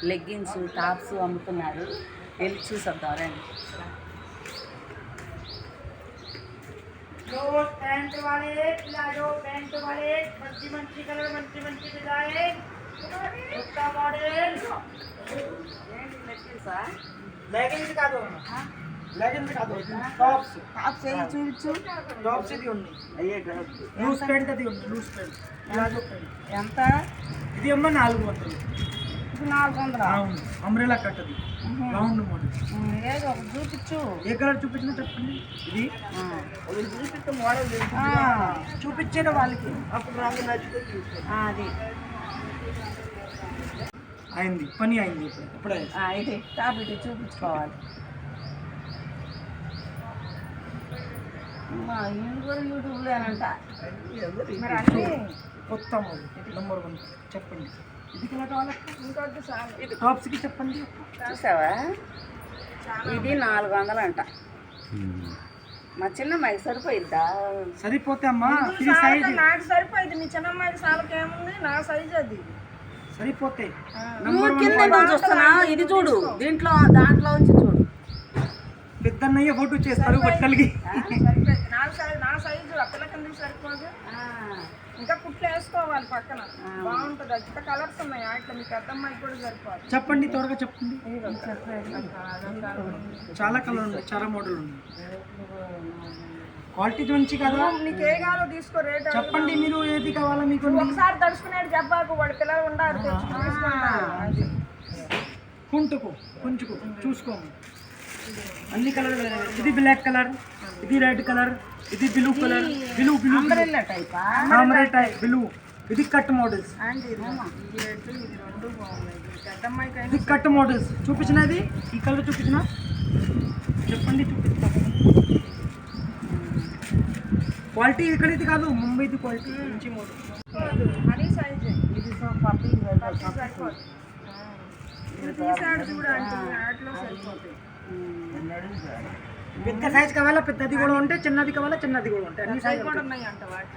Leggings tops అమ్ముతున్నారు. వెళ్ళి చూసొద్దాం రండి. पैंट वाले प्लाजो पैंट वाले మంచి కలర్ మంచి డిజైన్ కొత్త మోడల్ లెగిన్స్ కాదు టాప్స్ ఏ చూపించు. టాప్స్ ఇది ఉంది లూజ్ ప్యాంట్ అది ఉంది లూజ్ ప్యాంట్ ప్లాజో ప్యాంట్ ఎంత? ఇది అమ్మ 400. ఇది 400. అవును అంబ్రెలా కట్ అది రౌండ్ మోడల్. ఏదో ఒకటి చూపించు. ఏ కలర్ చూపించినా చెప్పండి. ఇది చూపిస్తే మోడల్ చూపించేది వాళ్ళకి అప్పుడు రంగు నచ్చితే అది అయింది పని అయింది. ఇప్పుడు ఇది టాప్ ఇది చూపించుకోవాలి. ఈయన కూడా యూట్యూబ్లోనంట. మరి అన్నీ కొత్త మోడల్ నెంబర్ 1 చెప్పండి. ఇది కలర్ కావాలి ఇంకొకటి సార్ ఇది టాప్స్కి చెప్పండి. చూసావా? ఇది 400 అంట. మా చిన్నమ్మాయికి సరిపోయిద్దా? సరిపోతే అమ్మా ఇది సైజ్ నాకు సరిపోయింది. మీ చిన్నమ్మాయికి సాలకి ఏముంది? నా సైజ్ అది సరిపోతే నువ్వు కింద చూస్తున్నా. ఇది చూడు, దాంట్లో వచ్చి చూడు. పెద్దన్నయ్య ఫోటో చేస్తారు బట్టలకి. నా సైజు ఆ పిల్ల కిందకి సరిపోదు. ఇంకా కుట్లు వేసుకోవాలి పక్కన, బాగుంటుంది. అది కలర్స్ ఉన్నాయి వాటిలో. మీ పెద్దమ్మాయికి కూడా సరిపోదు. చెప్పండి త్వరగా చెప్పండి. చాలా కలర్ ఉన్నాయి, చాలా మోడల్ ఉన్నాయి. క్వాలిటీ మంచి కదా. నీకు ఏ కావాలో తీసుకో. రేట్ చెప్పండి మీరు ఏది కావాలో మీకు. ఒకసారి తడుచుకునేది చెప్పాకు, వాడి పిల్లలు ఉండాలి కుంటుకు కొంచుకు చూసుకోండి. అన్ని కలర్. ఇది బ్లాక్ కలర్, ఇది రెడ్ కలర్, ఇది blue colour. Blue type blue. ఇది కట్ మోడల్స్. ఇది కట్ మోడల్స్ చూపించినది. ఈ కలర్ చూపించిన చెప్పండి. చూపిస్తా క్వాలిటీ ఇక్కడ ఇది కాదు, ముంబైది క్వాలిటీ మంచి మోడల్. అది సైజ్ ఇది తీసాడు చూడండి. వాటిలో సరిపోతాయి. పెద్ద సైజ్ కావాలా పెద్దది కూడా ఉంటే, చిన్నది కావాలా చిన్నది కూడా ఉంటాయి. అన్ని సైజ్ కూడా ఉన్నాయి అంట వాటి.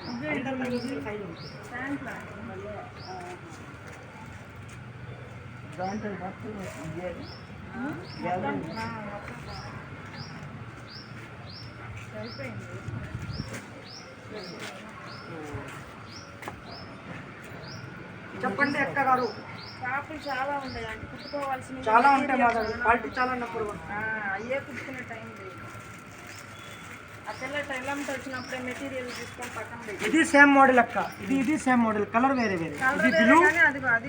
చెప్పండి అక్క గారు. షాపులు చాలా ఉన్నాయి అంటే కుట్టుకోవాల్సినవి చాలా ఉంటాయి. మా దగ్గర క్వాలిటీ చాలా నెంబర్ 1. అయ్యే కుట్టుకునే టైం లేదు. ఆ పిల్ల టైలమ్ట్ వచ్చినప్పుడే మెటీరియల్ తీసుకొని పక్కన పెట్టి. ఇది సేమ్ మోడల్ అక్క. ఇది సేమ్ మోడల్, కలర్ వేరే వేరే. ఇది బ్లూ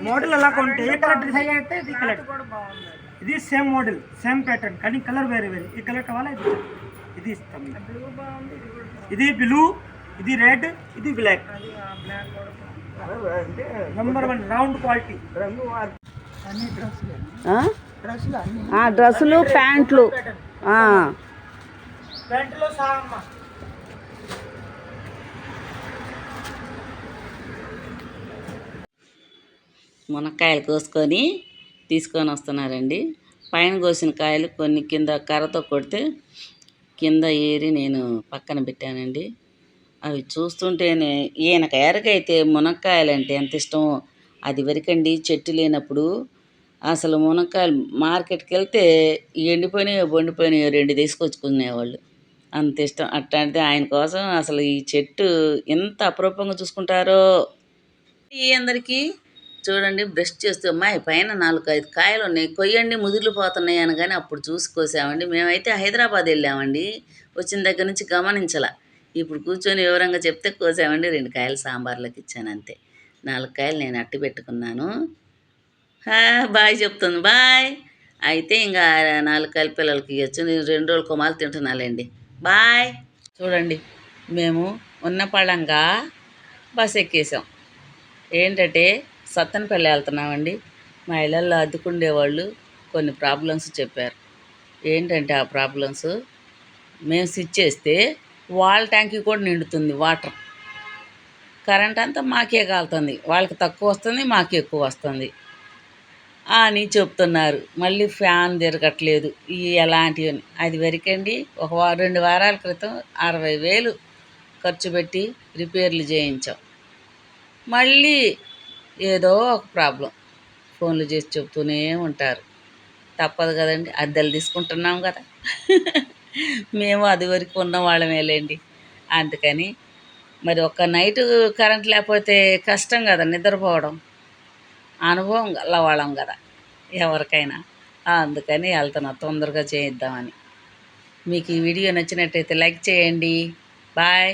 మోడల్ అలా కొంటే ఏ కలర్ డిజైన్ అయితే ఇది కలర్ కూడా బాగుంది. ఇది సేమ్ మోడల్ సేమ్ ప్యాటర్న్ కానీ కలర్ వేరే వేరే. ఈ కలర్ కావాలా ఇది ఇస్తాం. బ్లూ బాగుంది. ఇది కూడా ఇది బ్లూ, ఇది రెడ్, ఇది బ్లాక్. అది బ్లాక్ కూడా నెంబర్ 1 రౌండ్ క్వాలిటీ. డ్రెస్సులు ప్యాంట్లు ప్యాంట్లో సహా అమ్మ. మునక్కాయలు కోసుకొని తీసుకొని వస్తున్నారండి. పైన కోసిన కాయలు కొన్ని కింద కర్రతో కొడితే కింద ఏరి నేను పక్కన పెట్టానండి. అవి చూస్తుంటేనే ఈయనకు ఎరకైతే మునక్కాయలంటే ఎంత ఇష్టమో. అది వరకండి చెట్టు లేనప్పుడు అసలు మునక్కాయలు మార్కెట్కి వెళ్తే ఎండిపోయినాయో బొండిపోయినాయో 2 తీసుకొచ్చుకునేవాళ్ళు. అంత ఇష్టం. అట్లాంటిది ఆయన కోసం అసలు ఈ చెట్టు ఎంత అపురూపంగా చూసుకుంటారో. ఈ అందరికీ చూడండి బ్రష్ చేస్తూ అమ్మాయి పైన 4-5 కాయలు ఉన్నాయి, కొయ్యండి ముదుర్లు పోతున్నాయి అనగానే అప్పుడు చూసి కోసామండి. మేమైతే హైదరాబాద్ వెళ్ళామండి. వచ్చిన దగ్గర నుంచి గమనించాల. ఇప్పుడు కూర్చొని వివరంగా చెప్తే కోసామండి. 2 కాయలు సాంబార్లోకి ఇచ్చాను అంతే. 4 కాయలు నేను అట్టి పెట్టుకున్నాను. బాయ్ చెప్తుంది. బాయ్. అయితే ఇంకా 4 కాయల పిల్లలకి ఇవ్వచ్చు. నేను 2 రోజులు కొమాలు తింటున్నాలేండి. బాయ్. చూడండి మేము ఉన్నపళంగా బస్ ఎక్కేసాం. ఏంటంటే సత్తెనపల్లి వెళ్తున్నామండి. మా ఇళ్ళల్లో అద్దుకుండేవాళ్ళు కొన్ని ప్రాబ్లమ్స్ చెప్పారు. ఏంటంటే ఆ ప్రాబ్లమ్స్, మేము స్విచ్ చేస్తే వాళ్ళ ట్యాంకీ కూడా నిండుతుంది వాటర్. కరెంట్ అంతా మాకే కాలుతుంది. వాళ్ళకి తక్కువ వస్తుంది, మాకు ఎక్కువ వస్తుంది అని చెప్తున్నారు. మళ్ళీ ఫ్యాన్ తిరగట్లేదు. ఇవి ఎలాంటివి అది వరకండి. 2 వారాల క్రితం 60,000 ఖర్చు పెట్టి రిపేర్లు చేయించాం. మళ్ళీ ఏదో ఒక ప్రాబ్లం. ఫోన్లు చేసి చెప్తూనే ఉంటారు. తప్పదు కదండి, అద్దెలు తీసుకుంటున్నాం కదా. మేము అది వరకు ఉన్న వాళ్ళమేలేండి. అందుకని మరి ఒక్క నైటు కరెంట్ లేకపోతే కష్టం కదా నిద్రపోవడం. అనుభవం గలవాళ్ళం కదా ఎవరికైనా. అందుకని వెళ్తున్నా తొందరగా చేయిద్దామని. మీకు ఈ వీడియో నచ్చినట్టయితే లైక్ చేయండి. బాయ్.